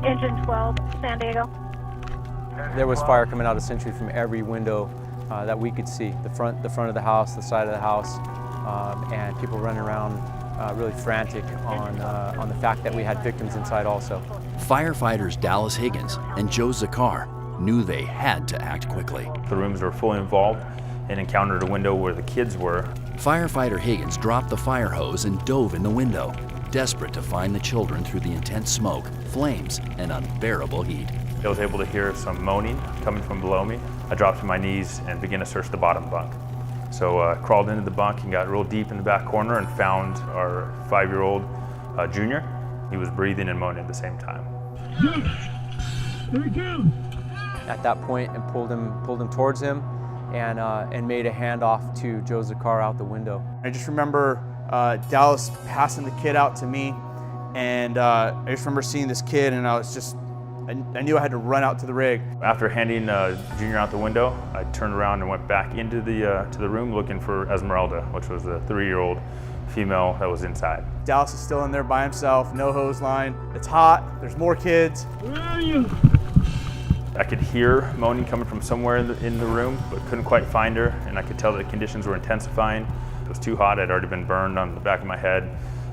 Engine 12, San Diego. There was fire coming out essentially from every window that we could see. The front of the house, the side of the house, and people running around really frantic on the fact that we had victims inside also. Firefighters Dallas Higgins and Joe Zakar knew they had to act quickly. The rooms were fully involved and encountered a window where the kids were. Firefighter Higgins dropped the fire hose and dove in the window, desperate to find the children through the intense smoke, flames, and unbearable heat. I was able to hear some moaning coming from below me. I dropped to my knees and began to search the bottom bunk. So I crawled into the bunk and got real deep in the back corner and found our 5-year-old Junior. He was breathing and moaning at the same time. At that point, and pulled him towards him, and made a handoff to Joe Zakar out the window. I just remember Dallas passing the kid out to me, and I just remember seeing this kid, and I knew I had to run out to the rig. After handing Junior out the window, I turned around and went back into the room looking for Esmeralda, which was the 3-year-old female that was inside. Dallas is still in there by himself, no hose line. It's hot, there's more kids. Where are you? I could hear moaning coming from somewhere in the room, but couldn't quite find her, and I could tell that the conditions were intensifying. It was too hot. I'd already been burned on the back of my head,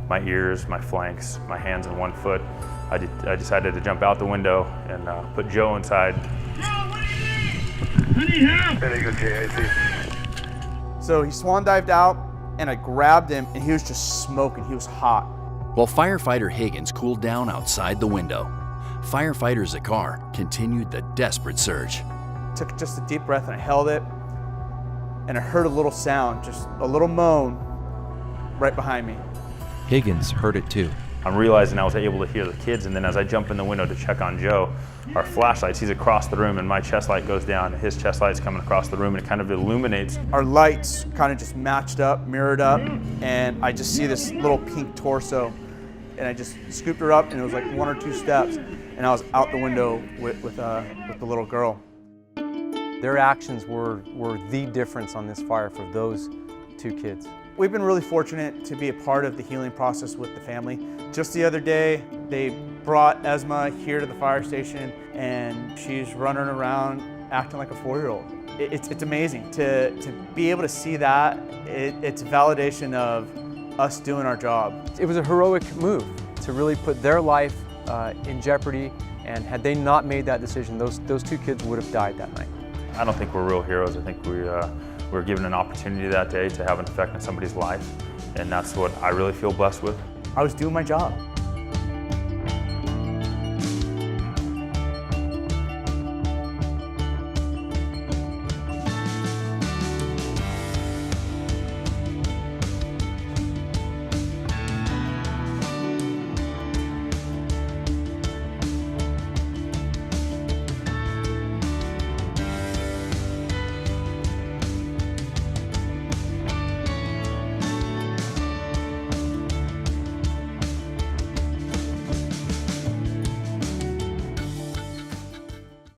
my ears, my flanks, my hands and one foot. I decided to jump out the window and put Joe inside. Joe, what do you need? I need help. So he swan dived out, and I grabbed him, and he was just smoking. He was hot. While firefighter Higgins cooled down outside the window, firefighter Zakar continued the desperate search. Took just a deep breath, and I held it, and I heard a little sound, just a little moan right behind me. Higgins heard it too. I'm realizing I was able to hear the kids, and then as I jump in the window to check on Joe, our flashlights, he's across the room, and my chest light goes down, and his chest light's coming across the room, and it kind of illuminates. Our lights kind of just matched up, mirrored up, and I just see this little pink torso, and I just scooped her up, and it was like 1 or 2 steps, and I was out the window with the little girl. Their actions were the difference on this fire for those 2 kids. We've been really fortunate to be a part of the healing process with the family. Just the other day, they brought Esma here to the fire station, and she's running around acting like a 4-year-old. It's amazing to be able to see that. It's validation of us doing our job. It was a heroic move to really put their life in jeopardy, and had they not made that decision, those 2 kids would have died that night. I don't think we're real heroes. I think we were given an opportunity that day to have an effect on somebody's life, and that's what I really feel blessed with. I was doing my job.